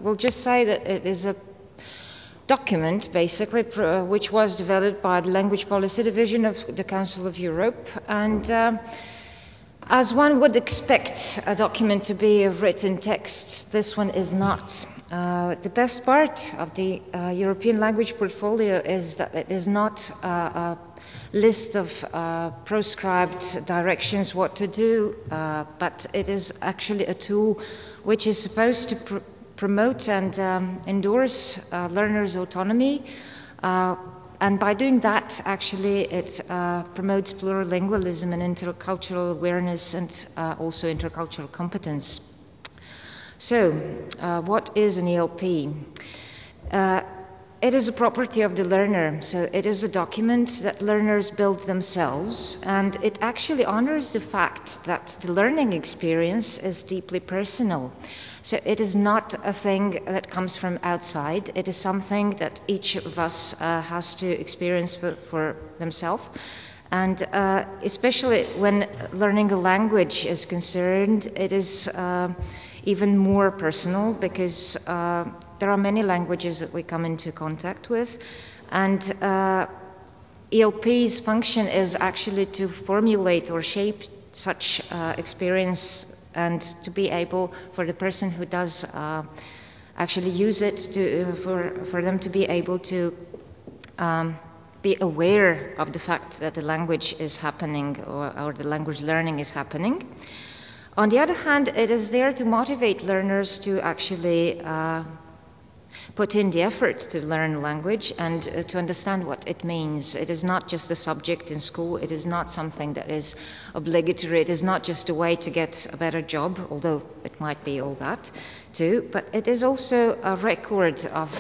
will just say that it is a document, basically, which was developed by the Language Policy Division of the Council of Europe. And as one would expect a document to be a written text, this one is not. The best part of the European language portfolio is that it is not a list of proscribed directions what to do, but it is actually a tool which is supposed to promote and endorse learners' autonomy. And by doing that, actually, it promotes plurilingualism and intercultural awareness and also intercultural competence. So, what is an ELP? It is a property of the learner, so it is a document that learners build themselves, and it actually honors the fact that the learning experience is deeply personal. So it is not a thing that comes from outside, it is something that each of us has to experience for themselves. And especially when learning a language is concerned, it is even more personal, because there are many languages that we come into contact with, and ELP's function is actually to formulate or shape such experience, and to be able, for the person who does actually use it, for them to be able to be aware of the fact that the language is happening, or the language learning is happening. On the other hand, it is there to motivate learners to actually put in the effort to learn language and to understand what it means. It is not just a subject in school, it is not something that is obligatory, it is not just a way to get a better job, although it might be all that too, but it is also a record of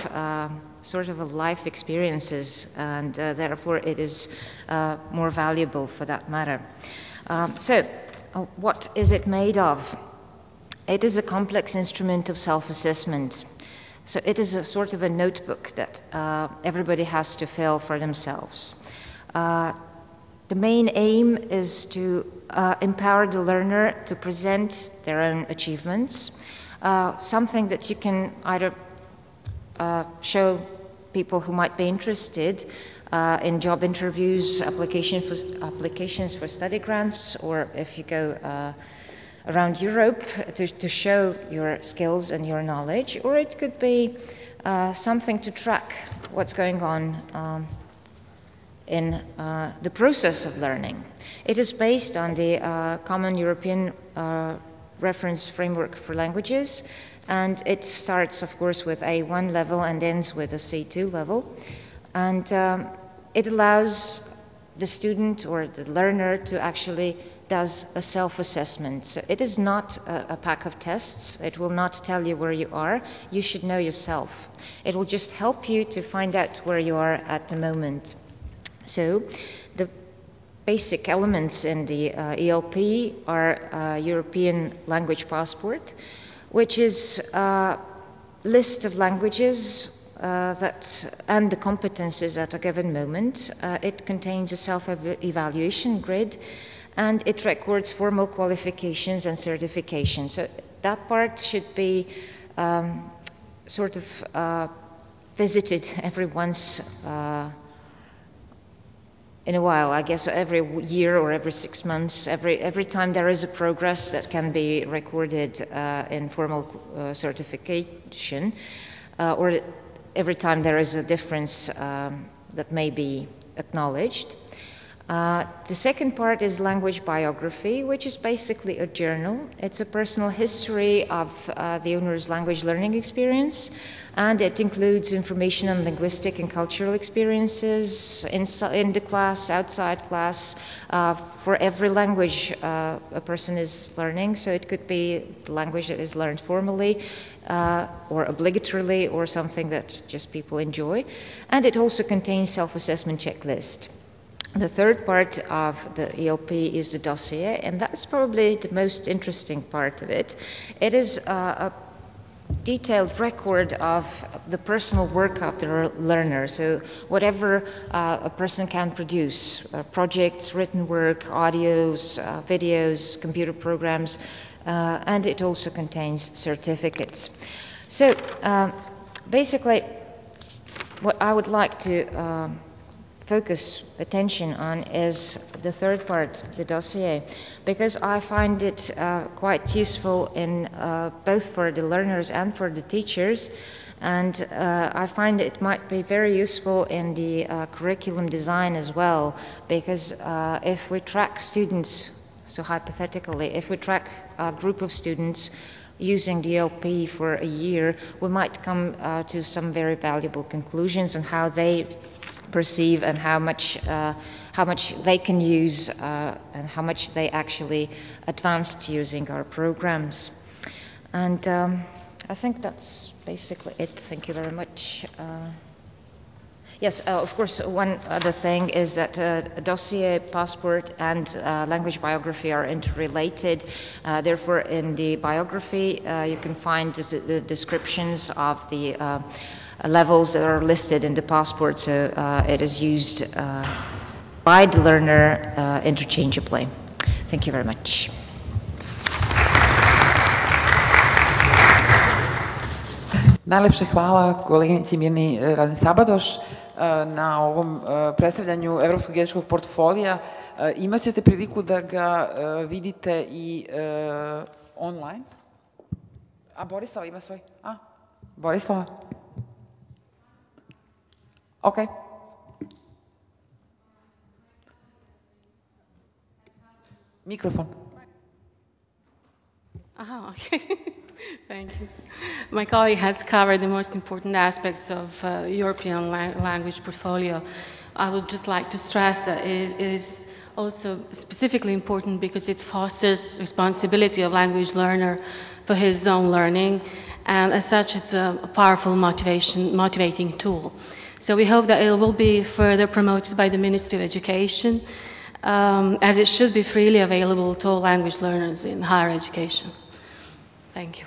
sort of a life experiences, and therefore it is more valuable for that matter. What is it made of? It is a complex instrument of self-assessment. So it is a sort of a notebook that everybody has to fill for themselves. The main aim is to empower the learner to present their own achievements, something that you can either show people who might be interested in job interviews, applications for study grants, or if you go around Europe to show your skills and your knowledge, or it could be something to track what's going on in the process of learning. It is based on the Common European Reference Framework for Languages, and it starts, of course, with A1 level and ends with a C2 level. And it allows the student or the learner to actually does a self-assessment. So it is not a pack of tests. It will not tell you where you are. You should know yourself. It will just help you to find out where you are at the moment. So the basic elements in the ELP are European Language Passport, which is a list of languages and the competences at a given moment. It contains a self-evaluation grid, and it records formal qualifications and certifications. So that part should be sort of visited every once in a while, I guess every year or every 6 months, every time there is a progress that can be recorded in formal certification, or every time there is a difference that may be acknowledged. The second part is language biography, which is basically a journal. It's a personal history of the owner's language learning experience, and it includes information on linguistic and cultural experiences in the class, outside class, for every language a person is learning. So it could be the language that is learned formally, or obligatorily, or something that just people enjoy. And it also contains self-assessment checklist. The third part of the ELP is the dossier, and that's probably the most interesting part of it. It is a detailed record of the personal work of the learner, so whatever a person can produce, projects, written work, audios, videos, computer programs, and it also contains certificates. So basically, what I would like to focus attention on is the third part, the dossier, because I find it quite useful in both for the learners and for the teachers, and I find it might be very useful in the curriculum design as well, because if we track students, so hypothetically, if we track a group of students using the LP for a year, we might come to some very valuable conclusions on how they perceive and how much they can use and how much they actually advanced using our programs. And I think that's basically it. Thank you very much. Yes, of course, one other thing is that dossier, passport, and language biography are interrelated. Therefore, in the biography, you can find the descriptions of the levels that are listed in the passport, so it is used by the learner interchangeably. Thank you very much. Najlepše hvala koleginici Mirni Radin Sabadoš na ovom predstavljanju Evropskog jezičkog portfolija. Imaćete priliku da ga vidite i online. A Borislava ima svoj? A, Borislava? Ok. Mikrofon. Aha, okay. Thank you. My colleague has covered the most important aspects of European language portfolio. I would just like to stress that it is also specifically important because it fosters responsibility of language learner for his own learning, and as such it's a powerful motivating tool. So we hope that it will be further promoted by the Ministry of Education, as it should be freely available to all language learners in higher education. Thank you.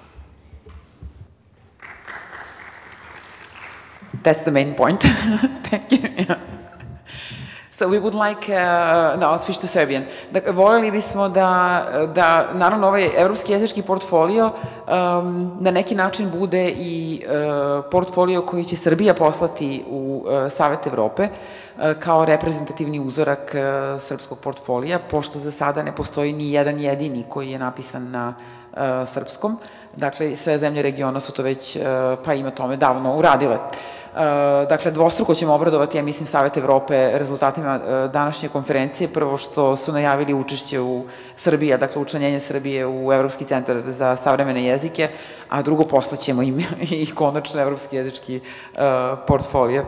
That's the main point. Thank you. Yeah. So we would like, no, I'll switch to Serbian. Dakle, voljeli bismo da naravno ovaj evropski jezički portfolio na neki način bude i portfolio koji će Srbija poslati u Savet Evrope kao reprezentativni uzorak srpskog portfolija, pošto za sada ne postoji ni jedan jedini koji je napisan na srpskom. Dakle, sve zemlje regiona su to već, pa ima tome davno uradile. Dakle, dvostruko ćemo obradovati, ja mislim, Savet Evrope rezultatima današnje konferencije. Prvo što su najavili učešće u Srbiji, dakle učlanjenje Srbije u Evropski centar za savremene jezike, a drugo poslaćemo im i konačno evropski jezički portfolio.